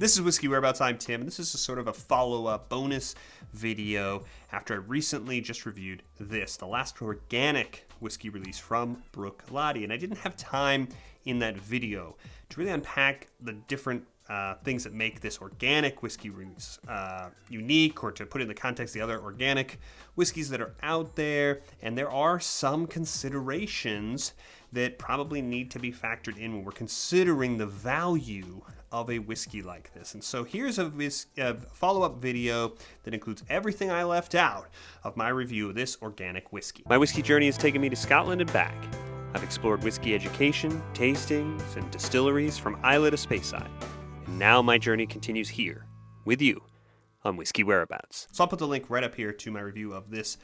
This is Whiskey Whereabouts. I'm Tim, and this is a sort of a follow-up bonus video after I recently just reviewed this, the last organic whiskey release from Bruichladdich. And I didn't have time in that video to really unpack the different things that make this organic whiskey release unique, or to put it in the context of the other organic whiskeys that are out there. And there are some considerations that probably need to be factored in when we're considering the value of a whiskey like this. And so here's a follow-up video that includes everything I left out of my review of this organic whiskey. My whiskey journey has taken me to Scotland and back. I've explored whiskey education, tastings, and distilleries from Islay to Speyside. And now my journey continues here, with you, on Whiskey Whereabouts. So I'll put the link right up here to my review of this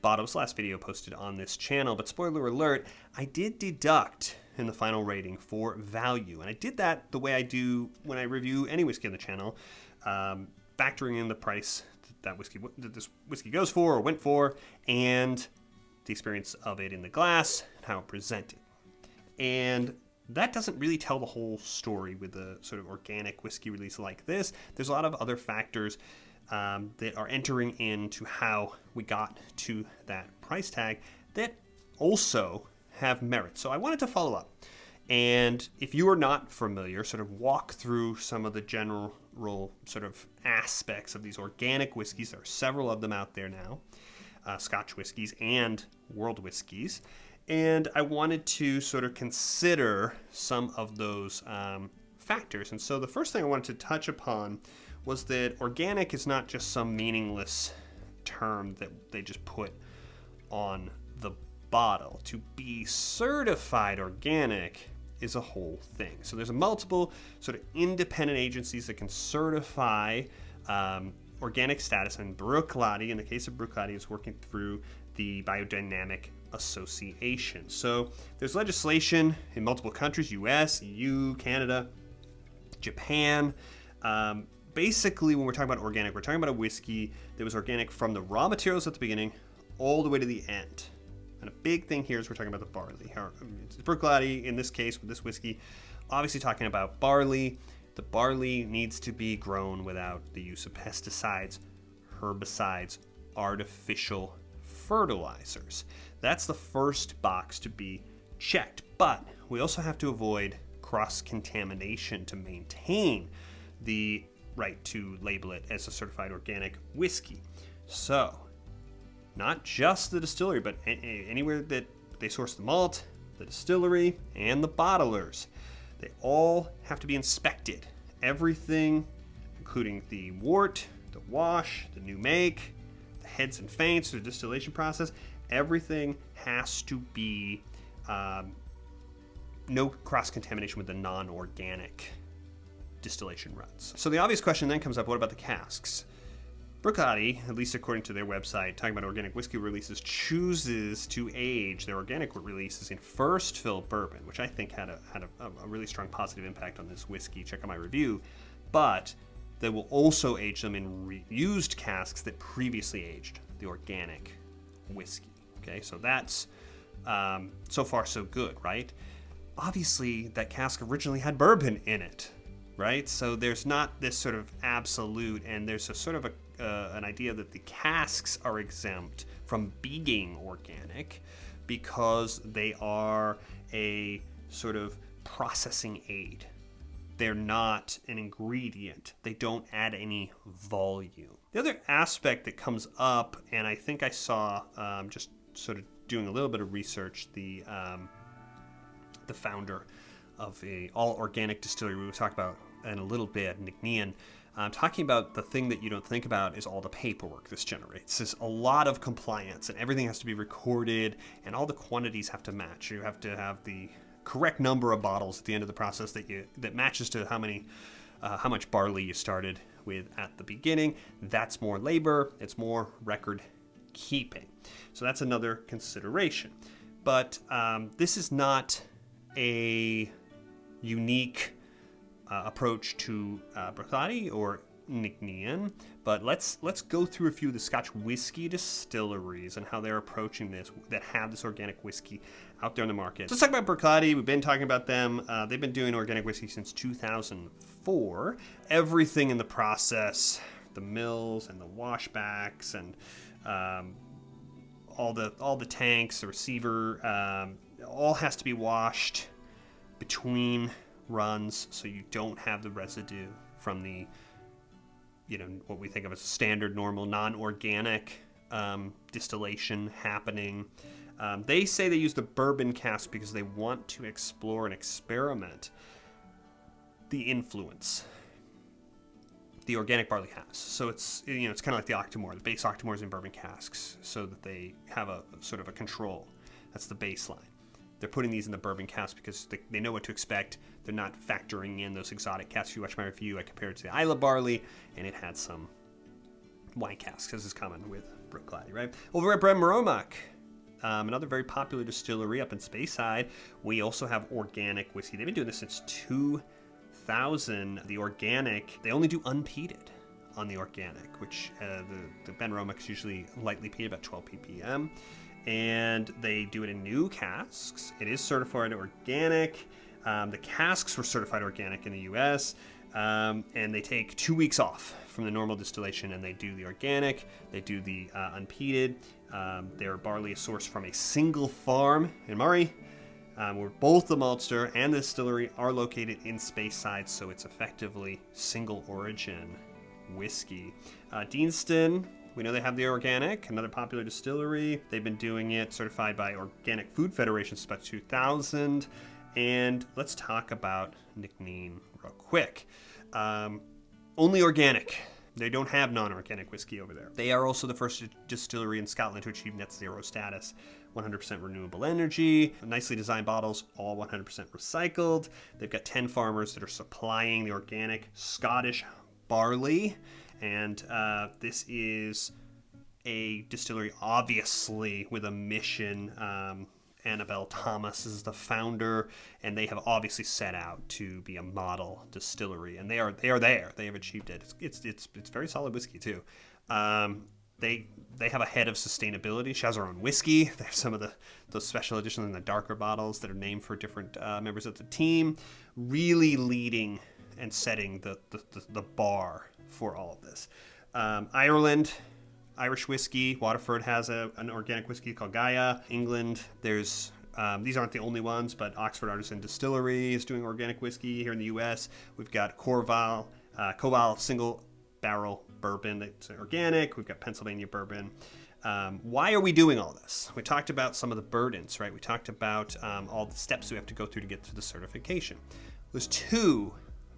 bottle. This last video posted on this channel, but spoiler alert, I did deduct in the final rating for value. And I did that the way I do when I review any whiskey on the channel, factoring in the price that this whiskey goes for or went for, and the experience of it in the glass and how it presented. And that doesn't really tell the whole story with a sort of organic whiskey release like this. There's a lot of other factors that are entering into how we got to that price tag that also have merit. So I wanted to follow up. And if you are not familiar, sort of walk through some of the general sort of aspects of these organic whiskeys. There are several of them out there now, scotch whiskeys and world whiskeys. And I wanted to sort of consider some of those factors. And so the first thing I wanted to touch upon was that organic is not just some meaningless term that they just put on the bottle. To be certified organic is a whole thing. So there's a multiple sort of independent agencies that can certify organic status, and Bruichladdich, in the case of Bruichladdich, is working through the Biodynamic Association. So there's legislation in multiple countries, US, EU, Canada, Japan. Basically, when we're talking about organic, we're talking about a whiskey that was organic from the raw materials at the beginning all the way to the end. And a big thing here is we're talking about the barley. It's Bruichladdich, in this case, with this whiskey, obviously talking about barley. The barley needs to be grown without the use of pesticides, herbicides, artificial fertilizers. That's the first box to be checked. But we also have to avoid cross-contamination to maintain the right to label it as a certified organic whiskey. So not just the distillery, but anywhere that they source the malt, the distillery, and the bottlers, they all have to be inspected. Everything, including the wort, the wash, the new make, the heads and feints, the distillation process, everything has to be no cross-contamination with the non-organic distillation runs. So the obvious question then comes up, what about the casks? Bruichladdich, at least according to their website, talking about organic whiskey releases, chooses to age their organic releases in first fill bourbon, which I think had a really strong positive impact on this whiskey. Check out my review. But they will also age them in reused casks that previously aged the organic whiskey. Okay, so that's so far so good, right? Obviously, that cask originally had bourbon in it, right? So there's not this sort of absolute, and there's a sort of an idea that the casks are exempt from being organic because they are a sort of processing aid. They're not an ingredient. They don't add any volume. The other aspect that comes up, and I think I saw just sort of doing a little bit of research, the founder of a all-organic distillery we will talk about in a little bit, nc'nean, talking about the thing that you don't think about is all the paperwork this generates. There's a lot of compliance, and everything has to be recorded, and all the quantities have to match. You have to have the correct number of bottles at the end of the process that matches to how much barley you started with at the beginning. That's more labor. It's more record keeping. So that's another consideration. But this is not a unique approach to Bruichladdich, or nc'nean, but let's go through a few of the Scotch whiskey distilleries and how they're approaching this, that have this organic whiskey out there in the market. So let's talk about Bruichladdich. We've been talking about them. They've been doing organic whiskey since 2004. Everything in the process, the mills and the washbacks and all the tanks, the receiver, all has to be washed between runs so you don't have the residue from the, what we think of as standard, normal, non-organic distillation happening. They say they use the bourbon cask because they want to explore and experiment the influence the organic barley has. So it's it's kind of like the Octomore. The base Octomore is in bourbon casks so that they have a sort of a control. That's the baseline. They're putting these in the bourbon cask because they know what to expect. They're not factoring in those exotic casks. If you watch my review, I compared it to the Isla barley, and it had some wine casks, as is common with Bruichladdich, right? Over at Bruichladdich, another very popular distillery up in Speyside, we also have organic whiskey. They've been doing this since 2000. The organic, they only do unpeated on the organic, which the Bruichladdich is usually lightly peated, about 12 ppm. And they do it in new casks. It is certified organic. The casks were certified organic in the US. And they take 2 weeks off from the normal distillation, and they do the organic, they do the unpeated. Their barley is sourced from a single farm in Murray, where both the maltster and the distillery are located in Speyside, so it's effectively single origin whiskey. Deanston, we know they have the organic, another popular distillery. They've been doing it certified by Organic Food Federation since about 2000. And let's talk about nc'nean real quick. Only organic. They don't have non-organic whiskey over there. They are also the first distillery in Scotland to achieve net zero status. 100% renewable energy, nicely designed bottles, all 100% recycled. They've got 10 farmers that are supplying the organic Scottish barley. And this is a distillery, obviously, with a mission. Annabelle Thomas is the founder, and they have obviously set out to be a model distillery, and they are there. They have achieved it. It's very solid whiskey too. They have a head of sustainability. She has her own whiskey. They have some of those special editions in the darker bottles that are named for different members of the team. Really leading and setting the bar for all of this. Ireland, Irish whiskey. Waterford has an organic whiskey called Gaia. England, there's these aren't the only ones, but Oxford Artisan Distillery is doing organic whiskey. Here in the U.S., we've got Koval single barrel bourbon that's organic. We've got Pennsylvania bourbon. Why are we doing all this? We talked about some of the burdens, right? We talked about all the steps we have to go through to get to the certification. There's two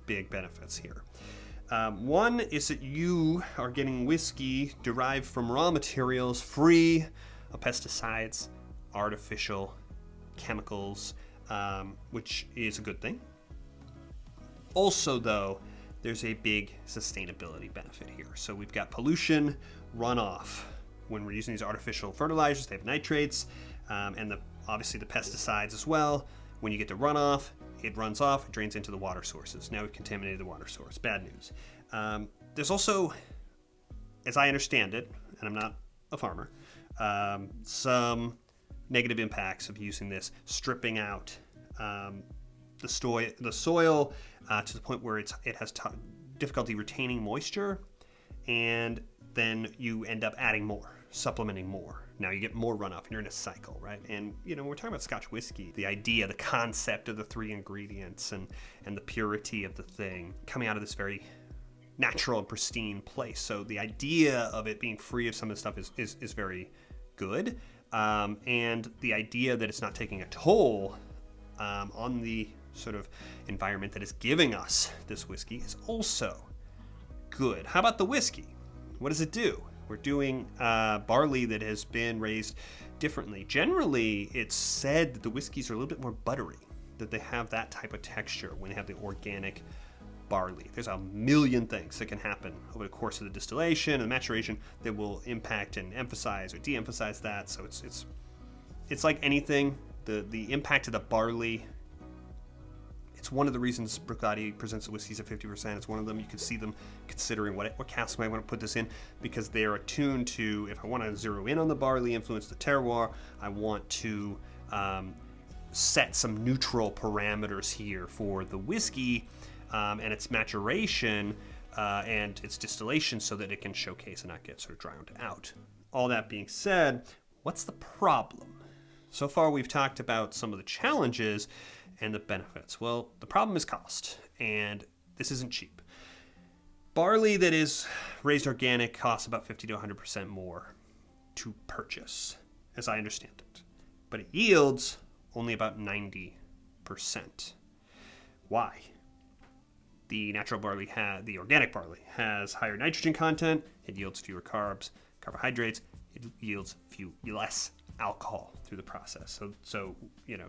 big benefits here. One is that you are getting whiskey derived from raw materials free of pesticides, artificial chemicals, which is a good thing. Also, though, there's a big sustainability benefit here. So we've got pollution runoff. When we're using these artificial fertilizers, they have nitrates, and obviously the pesticides as well. When you get the runoff, it runs off, it drains into the water sources. Now we've contaminated the water source. Bad news. There's also, as I understand it, and I'm not a farmer, some negative impacts of using this, stripping out the soil to the point where it has difficulty retaining moisture, and then you end up adding more, supplementing more. Now you get more runoff, and you're in a cycle, right? And when we're talking about Scotch whiskey, the idea, the concept of the three ingredients and the purity of the thing coming out of this very natural and pristine place. So the idea of it being free of some of the stuff is very good. And the idea that it's not taking a toll on the sort of environment that is giving us this whiskey is also good. How about the whiskey? What does it do? We're doing barley that has been raised differently. Generally, it's said that the whiskeys are a little bit more buttery, that they have that type of texture when they have the organic barley. There's a million things that can happen over the course of the distillation and maturation that will impact and emphasize or de-emphasize that. So it's like anything. The impact of the barley, It's one of the reasons Bruichladdich presents the whiskeys at 50%. It's one of them. You can see them considering what casks might want to put this in, because they are attuned to, if I want to zero in on the barley, influence the terroir, I want to set some neutral parameters here for the whiskey and its maturation and its distillation, so that it can showcase and not get sort of drowned out. All that being said, what's the problem? So far we've talked about some of the challenges and the benefits. Well, the problem is cost, and this isn't cheap. Barley that is raised organic costs about 50 to 100% more to purchase, as I understand it. But it yields only about 90%. Why? The natural barley, the organic barley, has higher nitrogen content. It yields fewer carbs, carbohydrates. It yields less alcohol through the process. So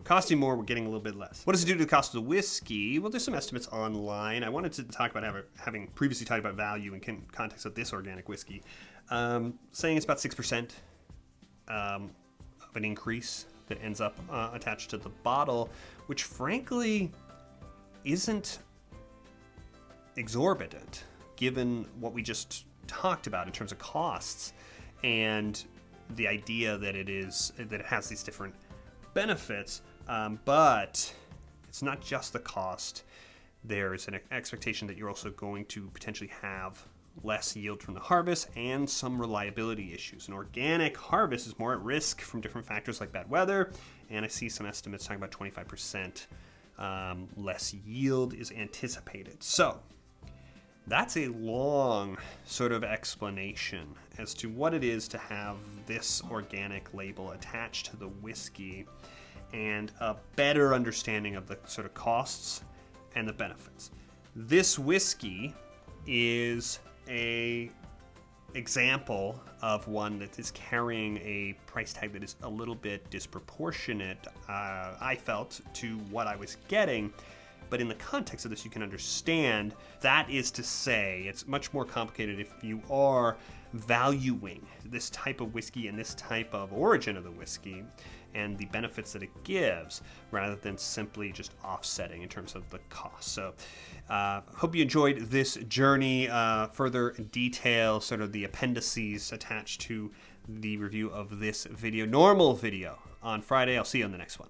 costing more, we're getting a little bit less. What does it do to the cost of the whiskey? Well, there's some estimates online. I wanted to talk about having previously talked about value in context of this organic whiskey, saying it's about 6% of an increase that ends up attached to the bottle, which frankly isn't exorbitant given what we just talked about in terms of costs and the idea that it has these different benefits, but it's not just the cost. There's an expectation that you're also going to potentially have less yield from the harvest and some reliability issues. An organic harvest is more at risk from different factors like bad weather, and I see some estimates talking about 25% less yield is anticipated. So that's a long sort of explanation as to what it is to have this organic label attached to the whiskey, and a better understanding of the sort of costs and the benefits. This whiskey is a example of one that is carrying a price tag that is a little bit disproportionate, I felt, to what I was getting. But in the context of this, you can understand that is to say it's much more complicated if you are valuing this type of whiskey and this type of origin of the whiskey and the benefits that it gives, rather than simply just offsetting in terms of the cost. So hope you enjoyed this journey. Further detail, sort of the appendices attached to the review of this video, normal video, on Friday. I'll see you on the next one.